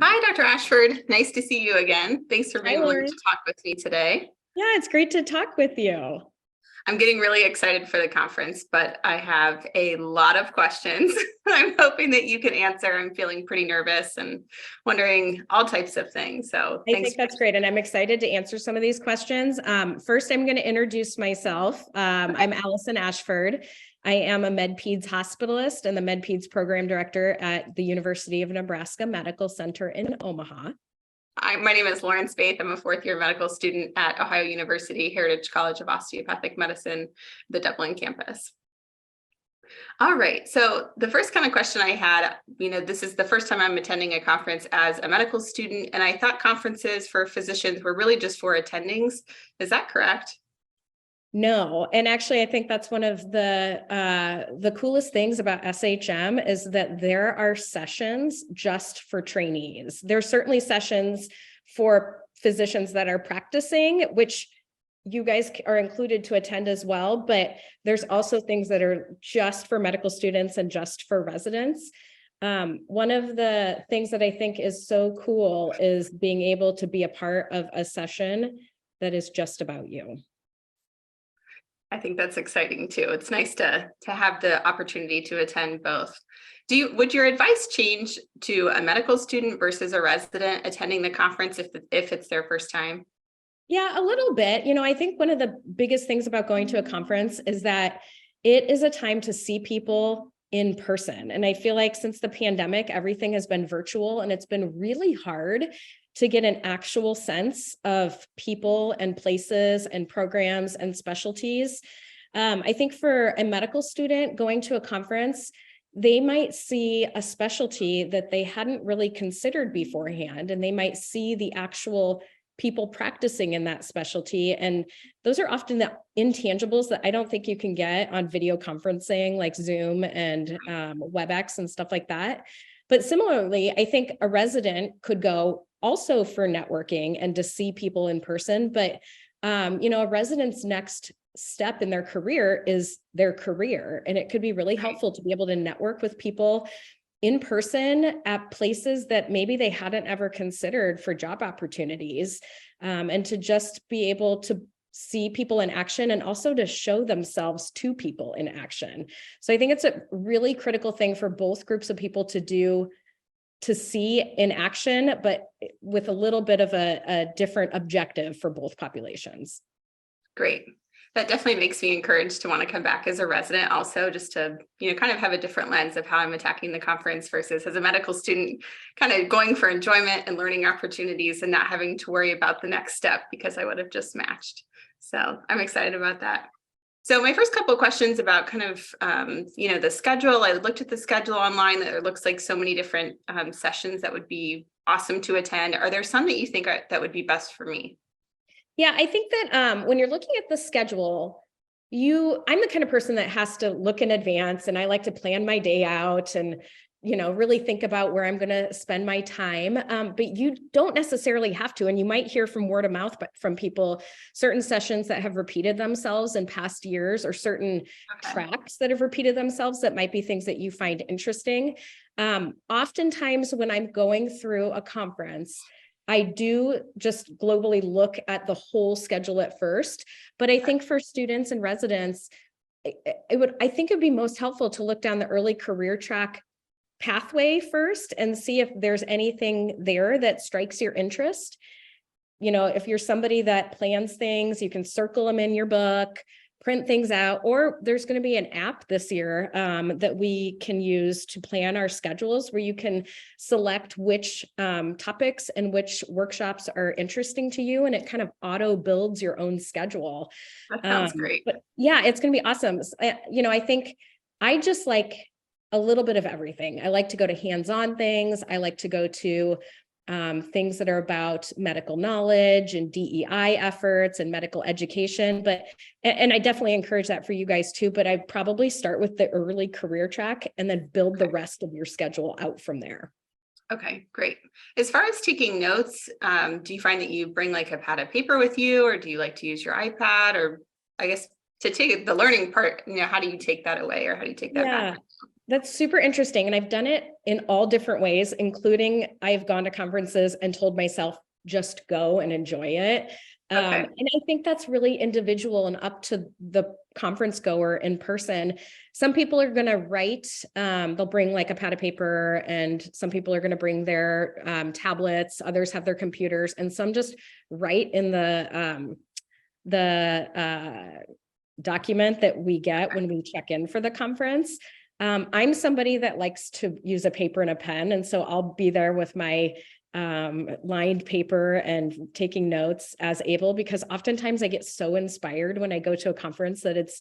Hi, Dr. Ashford. Nice to see you again. Thanks for being willing to talk with me today. Yeah, it's great to talk with you. I'm getting really excited for the conference, but I have a lot of questions I'm hoping that you can answer. I'm feeling pretty nervous and wondering all types of things. So I think that's great. And I'm excited to answer some of these questions. First, I'm going to introduce myself. I'm Allison Ashford. I am a MedPeds hospitalist and the MedPeds program director at the University of Nebraska Medical Center in Omaha. My name is Spaeth. I'm a fourth-year medical student at Ohio University Heritage College of Osteopathic Medicine, the Dublin campus. All right, so the first kind of question I had, this is the first time I'm attending a conference as a medical student, and I thought conferences for physicians were really just for attendings. Is that correct? No, and actually, I think that's one of the coolest things about SHM is that there are sessions just for trainees. There's certainly sessions for physicians that are practicing, which you guys are included to attend as well, but there's also things that are just for medical students and just for residents. One of the things that I think is so cool is being able to be a part of a session that is just about you. I think that's exciting too. It's nice to have the opportunity to attend both. Would your advice change to a medical student versus a resident attending the conference if it's their first time? Yeah, a little bit. I think one of the biggest things about going to a conference is that it is a time to see people in person. And I feel like since the pandemic, everything has been virtual and it's been really hard to get an actual sense of people and places and programs and specialties. I think for a medical student going to a conference, they might see a specialty that they hadn't really considered beforehand, and they might see the actual people practicing in that specialty. And those are often the intangibles that I don't think you can get on video conferencing like Zoom and WebEx and stuff like that. But similarly, I think a resident could go also for networking and to see people in person. But, a resident's next step in their career is their career. And it could be really helpful to be able to network with people in person at places that maybe they hadn't ever considered for job opportunities, and to just be able to see people in action and also to show themselves to people in action. So I think it's a really critical thing for both groups of people to see in action, but with a little bit of a different objective for both populations. Great. That definitely makes me encouraged to want to come back as a resident also, just to, kind of have a different lens of how I'm attacking the conference versus as a medical student, kind of going for enjoyment and learning opportunities and not having to worry about the next step because I would have just matched. So I'm excited about that. So my first couple of questions about kind of, the schedule. I looked at the schedule online. There looks like so many different sessions that would be awesome to attend. Are there some that you think that would be best for me? Yeah, I think that when you're looking at the schedule, I'm the kind of person that has to look in advance, and I like to plan my day out and, really think about where I'm going to spend my time. But you don't necessarily have to, and you might hear from word of mouth, but from people, certain sessions that have repeated themselves in past years or certain tracks that have repeated themselves that might be things that you find interesting. Oftentimes when I'm going through a conference, I do just globally look at the whole schedule at first, but I think for students and residents, I think it'd be most helpful to look down the early career track pathway first and see if there's anything there that strikes your interest. If you're somebody that plans things, you can circle them in your book, print things out, or there's going to be an app this year that we can use to plan our schedules where you can select which topics and which workshops are interesting to you, and it kind of auto builds your own schedule. That sounds great. But yeah, it's going to be awesome. I think I just like a little bit of everything. I like to go to hands-on things. I like to go to things that are about medical knowledge and DEI efforts and medical education. And I definitely encourage that for you guys too, but I'd probably start with the early career track and then build the rest of your schedule out from there. Okay, great. As far as taking notes, do you find that you bring like a pad of paper with you, or do you like to use your iPad? Or I guess to take the learning part, how do you take that away, or how do you take that back? That's super interesting. And I've done it in all different ways, including I've gone to conferences and told myself, just go and enjoy it. Okay. And I think that's really individual and up to the conference goer in person. Some people are going to write, they'll bring like a pad of paper, and some people are going to bring their tablets, others have their computers, and some just write in the document that we get when we check in for the conference. I'm somebody that likes to use a paper and a pen. And so I'll be there with my lined paper and taking notes as able, because oftentimes I get so inspired when I go to a conference that it's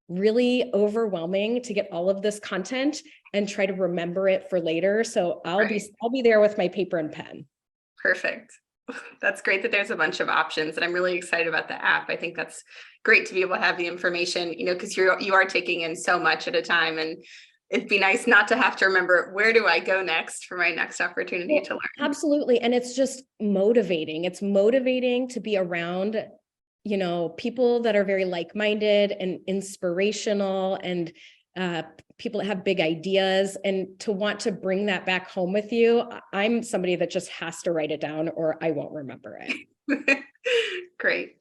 really overwhelming to get all of this content and try to remember it for later. So I'll be there with my paper and pen. Perfect. That's great that there's a bunch of options, and I'm really excited about the app. I think that's great to be able to have the information, because you are taking in so much at a time, and it'd be nice not to have to remember, where do I go next for my next opportunity to learn? Absolutely. And it's just motivating. It's motivating to be around, people that are very like-minded and inspirational, and people that have big ideas, and to want to bring that back home with you. I'm somebody that just has to write it down or I won't remember it. Great.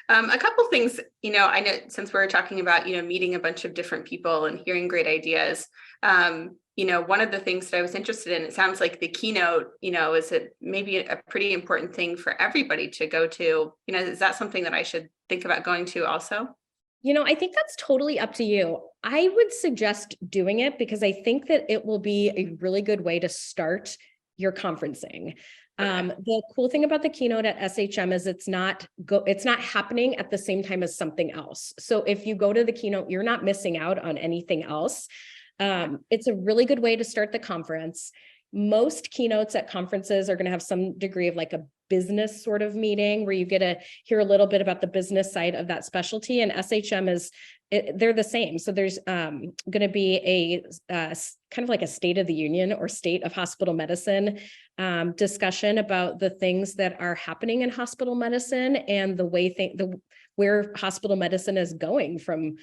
A couple things, I know since we're talking about, meeting a bunch of different people and hearing great ideas, one of the things that I was interested in, it sounds like the keynote, is it maybe a pretty important thing for everybody to go to, is that something that I should think about going to also? I think that's totally up to you. I would suggest doing it because I think that it will be a really good way to start your conferencing. Okay. The cool thing about the keynote at SHM is it's not happening at the same time as something else. So if you go to the keynote, you're not missing out on anything else. It's a really good way to start the conference. Most keynotes at conferences are going to have some degree of like a business sort of meeting where you get to hear a little bit about the business side of that specialty, and SHM they're the same. So there's going to be a kind of like a state of the union or state of hospital medicine discussion about the things that are happening in hospital medicine and where hospital medicine is going from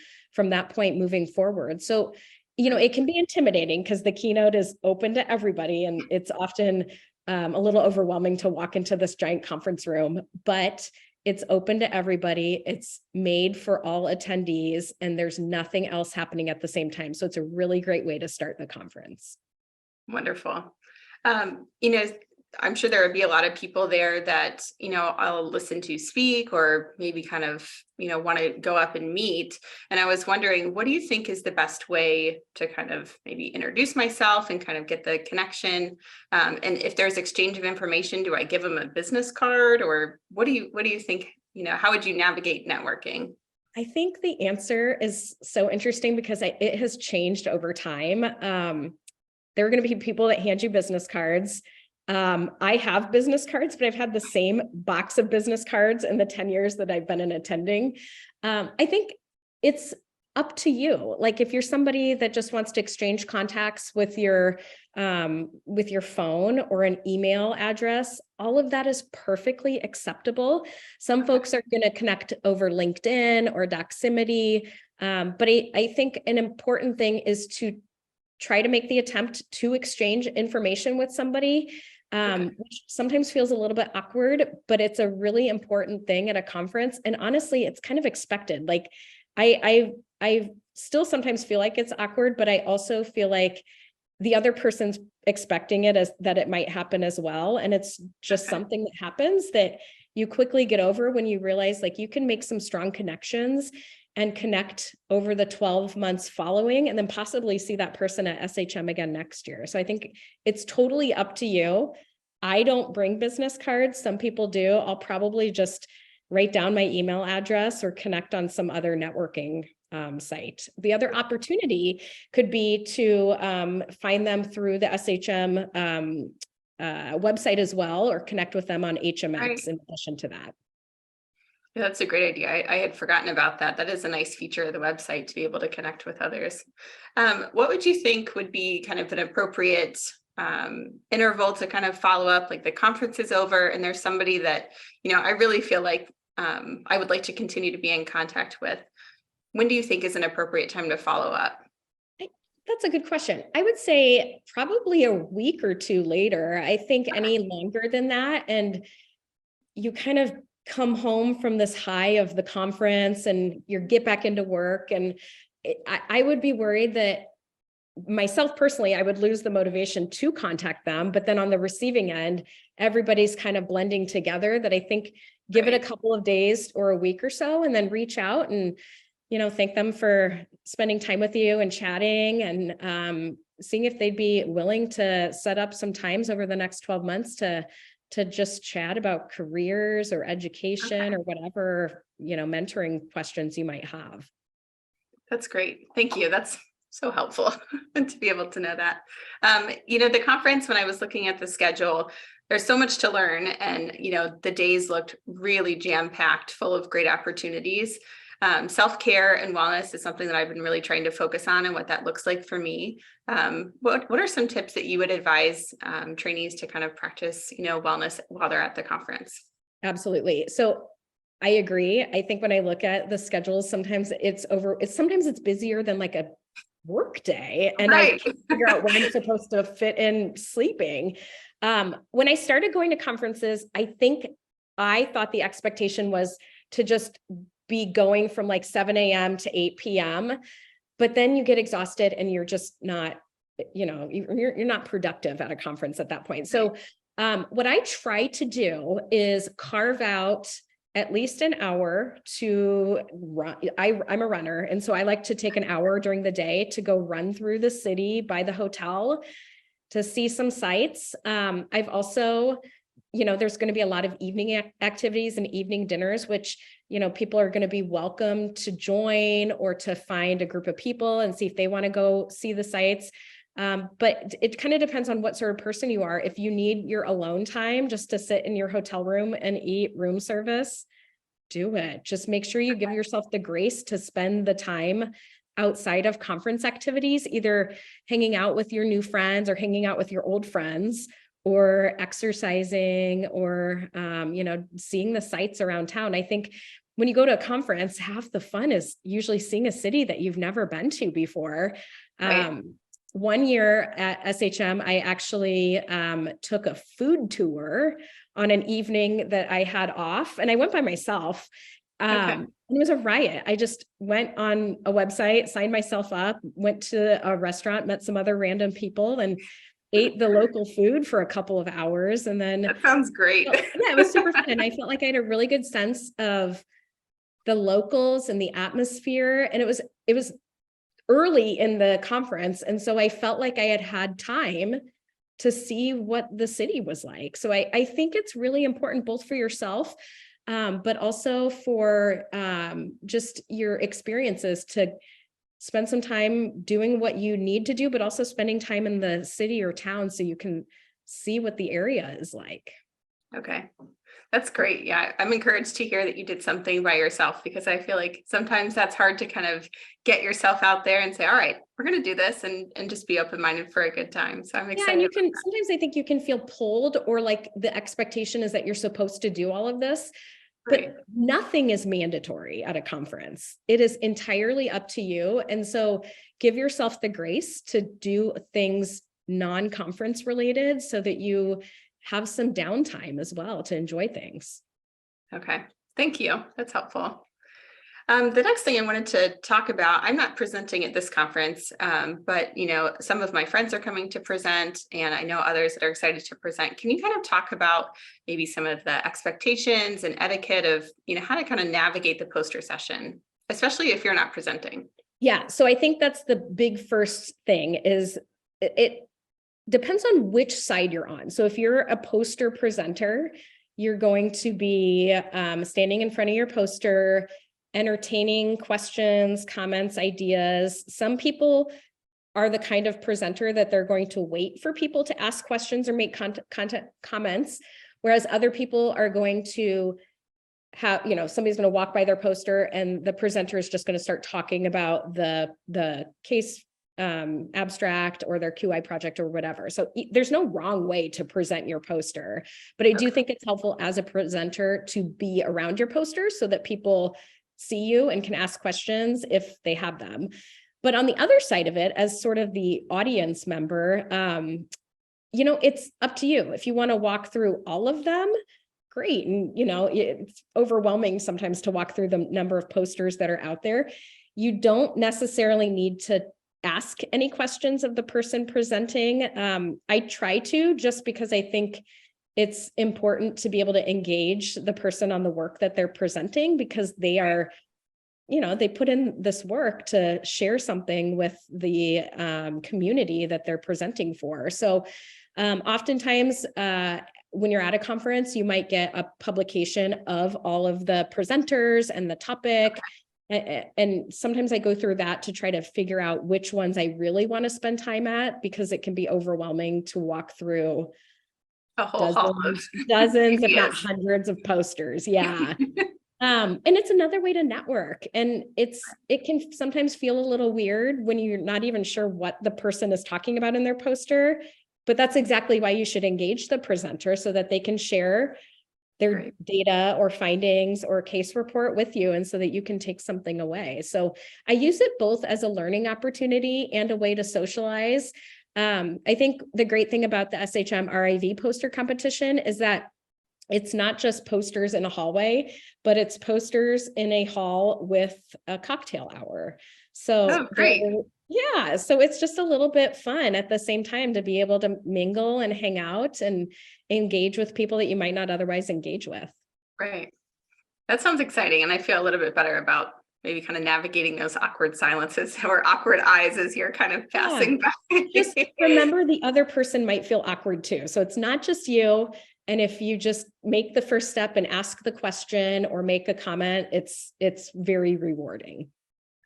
that point moving forward. So it can be intimidating because the keynote is open to everybody, and it's often a little overwhelming to walk into this giant conference room, but it's open to everybody. It's made for all attendees, and there's nothing else happening at the same time. So it's a really great way to start the conference. Wonderful. I'm sure there would be a lot of people there that, I'll listen to speak or maybe kind of, want to go up and meet. And I was wondering, what do you think is the best way to kind of maybe introduce myself and kind of get the connection? And if there's exchange of information, do I give them a business card, or what do you think, how would you navigate networking? I think the answer is so interesting because it has changed over time. There are going to be people that hand you business cards. I have business cards, but I've had the same box of business cards in the 10 years that I've been in attending. I think it's up to you. Like if you're somebody that just wants to exchange contacts with your phone or an email address, all of that is perfectly acceptable. Some folks are going to connect over LinkedIn or Doximity. But I think an important thing is to try to make the attempt to exchange information with somebody, which sometimes feels a little bit awkward, but it's a really important thing at a conference. And honestly, it's kind of expected. Like I still sometimes feel like it's awkward, but I also feel like the other person's expecting it that it might happen as well. And it's just something that happens that you quickly get over when you realize like you can make some strong connections and connect over the 12 months following, and then possibly see that person at SHM again next year. So I think it's totally up to you. I don't bring business cards. Some people do. I'll probably just write down my email address or connect on some other networking site. The other opportunity could be to find them through the SHM website as well, or connect with them on HMX in addition to that. Yeah, that's a great idea. I had forgotten about that. That is a nice feature of the website to be able to connect with others. What would you think would be kind of an appropriate interval to kind of follow up? Like the conference is over and there's somebody that, I really feel like I would like to continue to be in contact with. When do you think is an appropriate time to follow up? That's a good question. I would say probably a week or two later. I think any longer than that, and you kind of come home from this high of the conference and you get back into work. And I would be worried that myself personally, I would lose the motivation to contact them. But then on the receiving end, everybody's kind of blending together, that I think give it a couple of days or a week or so, and then reach out and, thank them for spending time with you and chatting, and seeing if they'd be willing to set up some times over the next 12 months to just chat about careers or education or whatever, mentoring questions you might have. That's great. Thank you. That's so helpful to be able to know that. The conference, when I was looking at the schedule, there's so much to learn, and, the days looked really jam-packed, full of great opportunities. Self-care and wellness is something that I've been really trying to focus on, and what that looks like for me. What are some tips that you would advise trainees to kind of practice, wellness while they're at the conference? Absolutely. So I agree. I think when I look at the schedules, sometimes it's busier than like a work day, and I can't figure out when I'm supposed to fit in sleeping. When I started going to conferences, I thought the expectation was to just be going from like 7 a.m. to 8 p.m. But then you get exhausted and you're just not, you're not productive at a conference at that point. So what I try to do is carve out at least an hour to run. I'm a runner. And so I like to take an hour during the day to go run through the city by the hotel to see some sights. I've also, there's going to be a lot of evening activities and evening dinners, which, people are going to be welcome to join or to find a group of people and see if they want to go see the sights. But it kind of depends on what sort of person you are. If you need your alone time just to sit in your hotel room and eat room service, do it. Just make sure you give yourself the grace to spend the time outside of conference activities, either hanging out with your new friends or hanging out with your old friends, or exercising, or, seeing the sights around town. I think when you go to a conference, half the fun is usually seeing a city that you've never been to before. Right. One year at SHM, I actually took a food tour on an evening that I had off, and I went by myself. And it was a riot. I just went on a website, signed myself up, went to a restaurant, met some other random people, and ate the local food for a couple of hours. And then that sounds great. It was super fun. I felt like I had a really good sense of the locals and the atmosphere. And it was early in the conference. And so I felt like I had time to see what the city was like. So I think it's really important both for yourself, but also for just your experiences, to spend some time doing what you need to do, but also spending time in the city or town so you can see what the area is like. Okay. That's great. Yeah. I'm encouraged to hear that you did something by yourself, because I feel like sometimes that's hard to kind of get yourself out there and say, all right, we're going to do this, and just be open-minded for a good time. So I'm excited. Yeah, and sometimes I think you can feel pulled, or like the expectation is that you're supposed to do all of this, but nothing is mandatory at a conference. It is entirely up to you. And so give yourself the grace to do things non-conference related so that you have some downtime as well to enjoy things. Okay. Thank you. That's helpful. The next thing I wanted to talk about, I'm not presenting at this conference, but some of my friends are coming to present, and I know others that are excited to present. Can you kind of talk about maybe some of the expectations and etiquette of, how to kind of navigate the poster session, especially if you're not presenting? Yeah. So I think that's the big first thing is it depends on which side you're on. So if you're a poster presenter, you're going to be standing in front of your poster, entertaining questions, comments, ideas. Some people are the kind of presenter that they're going to wait for people to ask questions or make content comments, whereas other people are going to have, somebody's going to walk by their poster and the presenter is just going to start talking about the case abstract or their QI project or whatever. So there's no wrong way to present your poster, but I do think it's helpful as a presenter to be around your poster so that people see you and can ask questions if they have them. But on the other side of it, as sort of the audience member, it's up to you. If you want to walk through all of them, great. And, it's overwhelming sometimes to walk through the number of posters that are out there. You don't necessarily need to ask any questions of the person presenting. I try to, just because I think it's important to be able to engage the person on the work that they're presenting, because they are, they put in this work to share something with the community that they're presenting for. So oftentimes when you're at a conference, you might get a publication of all of the presenters and the topic. And sometimes I go through that to try to figure out which ones I really want to spend time at, because it can be overwhelming to walk through a whole hall of dozens, if not hundreds of posters. Yeah. And it's another way to network. And it can sometimes feel a little weird when you're not even sure what the person is talking about in their poster, but that's exactly why you should engage the presenter, so that they can share their data or findings or case report with you, and so that you can take something away. So I use it both as a learning opportunity and a way to socialize. I think the great thing about the SHM RIV poster competition is that it's not just posters in a hallway, but it's posters in a hall with a cocktail hour. So yeah, so it's just a little bit fun at the same time to be able to mingle and hang out and engage with people that you might not otherwise engage with. Right. That sounds exciting. And I feel a little bit better about maybe kind of navigating those awkward silences or awkward eyes as you're kind of passing by. Just remember, the other person might feel awkward too. So it's not just you. And if you just make the first step and ask the question or make a comment, it's very rewarding.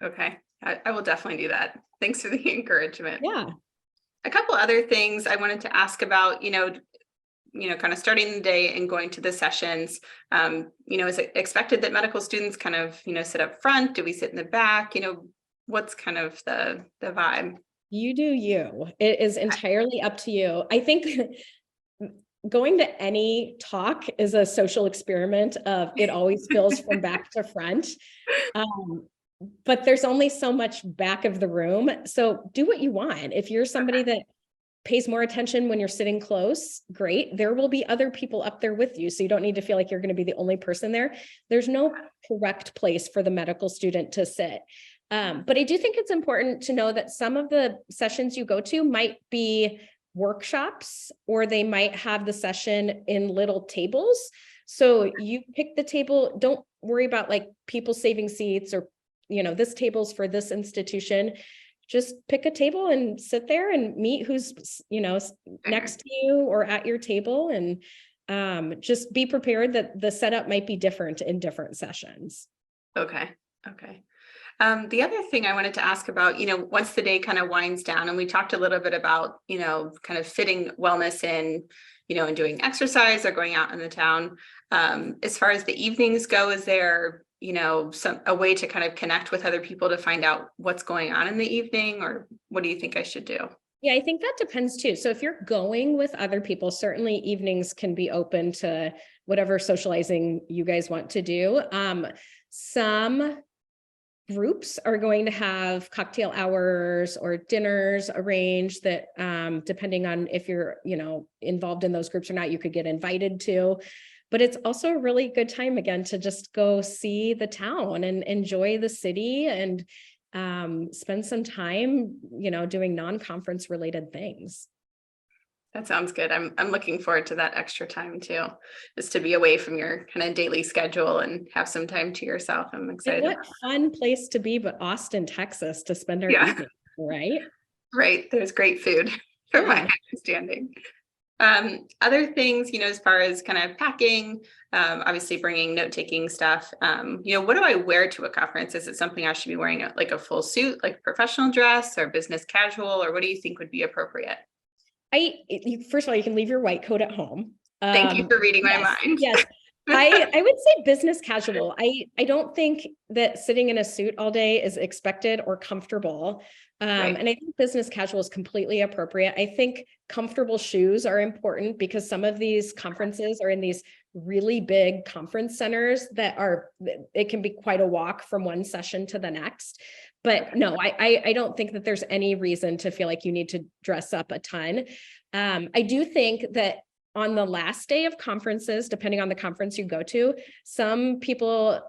Okay. I will definitely do that. Thanks for the encouragement. Yeah. A couple other things I wanted to ask about, kind of starting the day and going to the sessions. Is it expected that medical students kind of, sit up front? Do we sit in the back? What's kind of the vibe? You do you. It is entirely up to you. I think going to any talk is a social experiment of it always feels from back to front. But there's only so much back of the room. So do what you want. If you're somebody that pays more attention when you're sitting close, great. There will be other people up there with you. So you don't need to feel like you're going to be the only person there. There's no correct place for the medical student to sit. But I do think it's important to know that some of the sessions you go to might be workshops, or they might have the session in little tables. So you pick the table. Don't worry about like people saving seats or this table's for this institution. Just pick a table and sit there and meet who's, next to you or at your table, and just be prepared that the setup might be different in different sessions. Okay. The other thing I wanted to ask about, once the day kind of winds down, and we talked a little bit about, kind of fitting wellness in, and doing exercise or going out in the town. As far as the evenings go, is there a way to kind of connect with other people to find out what's going on in the evening, or what do you think I should do? Yeah, I think that depends too. So if you're going with other people, certainly evenings can be open to whatever socializing you guys want to do. Some groups are going to have cocktail hours or dinners arranged that, depending on if you're, involved in those groups or not, you could get invited to. But it's also a really good time, again, to just go see the town and enjoy the city and spend some time, doing non-conference related things. That sounds good. I'm looking forward to that extra time too, just to be away from your kind of daily schedule and have some time to yourself. I'm excited. And what fun place to be, but Austin, Texas, to spend our evening, right? Right. There's great food from my understanding. Other things, as far as kind of packing, obviously bringing note-taking stuff, what do I wear to a conference? Is it something I should be wearing like a full suit, like professional dress, or business casual, or what do you think would be appropriate? First of all, you can leave your white coat at home. Thank you for reading my mind. Yes. I would say business casual. I don't think that sitting in a suit all day is expected or comfortable. Right. And I think business casual is completely appropriate. I think comfortable shoes are important because some of these conferences are in these really big conference centers that are, it can be quite a walk from one session to the next. But no, I don't think that there's any reason to feel like you need to dress up a ton. I do think that on the last day of conferences, depending on the conference you go to, some people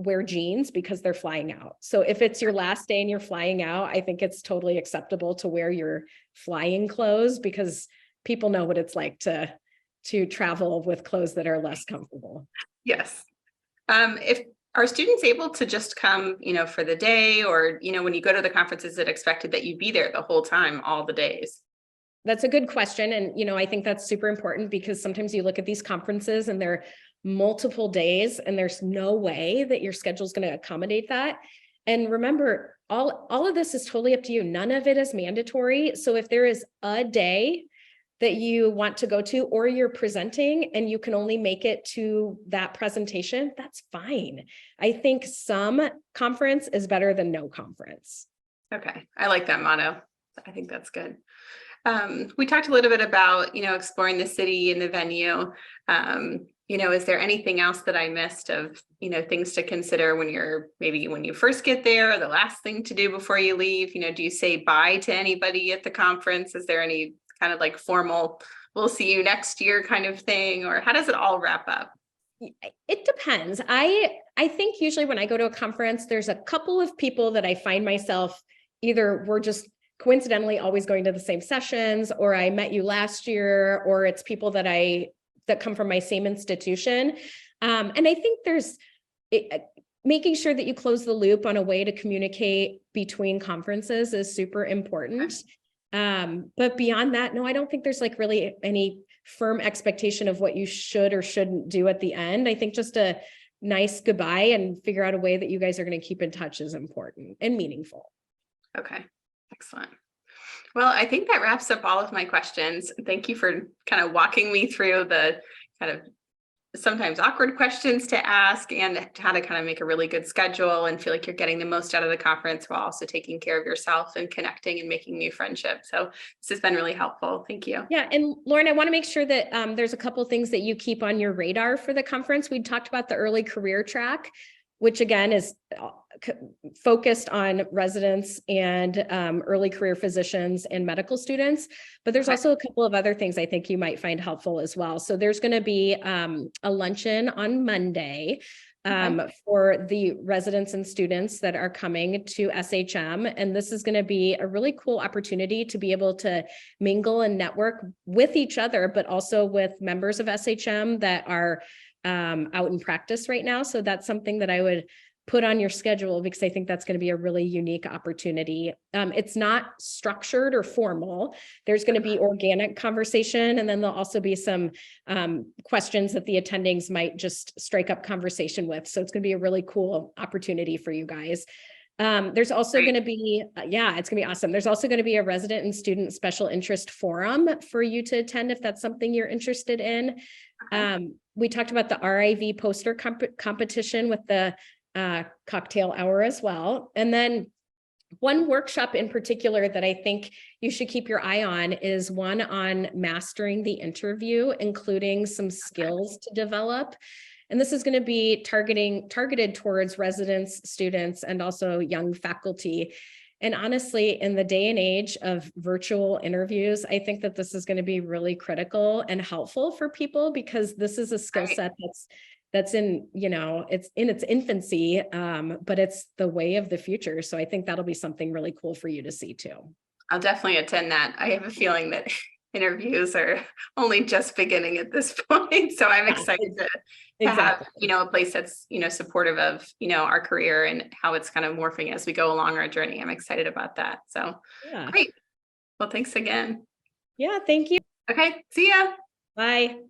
wear jeans because they're flying out. So if it's your last day and you're flying out, I think it's totally acceptable to wear your flying clothes because people know what it's like to travel with clothes that are less comfortable. Yes. If are students able to just come, for the day, or, when you go to the conference, is it expected that you be there the whole time, all the days? That's a good question. And, I think that's super important because sometimes you look at these conferences and they're multiple days and there's no way that your schedule is going to accommodate that. And remember, all of this is totally up to you. None of it is mandatory. So if there is a day that you want to go to, or you're presenting and you can only make it to that presentation, that's fine. I think some conference is better than no conference. Okay. I like that motto. I think that's good. We talked a little bit about, exploring the city and the venue. Is there anything else that I missed of, things to consider when you first get there, or the last thing to do before you leave? Do you say bye to anybody at the conference? Is there any kind of like formal, we'll see you next year kind of thing, or how does it all wrap up? It depends. I think usually when I go to a conference, there's a couple of people that I find myself either we're just coincidentally always going to the same sessions, or I met you last year, or it's people that come from my same institution. And I think making sure that you close the loop on a way to communicate between conferences is super important. But beyond that, no, I don't think there's like really any firm expectation of what you should or shouldn't do at the end. I think just a nice goodbye and figure out a way that you guys are going to keep in touch is important and meaningful. Okay, excellent. Well, I think that wraps up all of my questions. Thank you for kind of walking me through the kind of sometimes awkward questions to ask and how to kind of make a really good schedule and feel like you're getting the most out of the conference while also taking care of yourself and connecting and making new friendships. So this has been really helpful. Thank you. Yeah. And Lauren, I want to make sure that there's a couple of things that you keep on your radar for the conference. We talked about the early career track, which again is focused on residents and early career physicians and medical students. But there's also a couple of other things I think you might find helpful as well. So there's going to be a luncheon on Monday for the residents and students that are coming to SHM. And this is going to be a really cool opportunity to be able to mingle and network with each other, but also with members of SHM that are out in practice right now. So that's something that I would put on your schedule because I think that's going to be a really unique opportunity. It's not structured or formal. There's going to be organic conversation, and then there'll also be some questions that the attendings might just strike up conversation with. So it's going to be a really cool opportunity for you guys. There's also going to be, it's going to be awesome. There's also going to be a resident and student special interest forum for you to attend if that's something you're interested in. We talked about the RIV poster competition with the cocktail hour as well. And then one workshop in particular that I think you should keep your eye on is one on mastering the interview, including some skills to develop. And this is going to be targeted towards residents, students, and also young faculty. And honestly, in the day and age of virtual interviews, I think that this is going to be really critical and helpful for people because this is a skill set that's in, it's in its infancy, but it's the way of the future. So I think that'll be something really cool for you to see too. I'll definitely attend that. I have a feeling that interviews are only just beginning at this point. So I'm excited to have, a place that's, supportive of, our career and how it's kind of morphing as we go along our journey. I'm excited about that. So great. Well, thanks again. Yeah, thank you. Okay. See ya. Bye.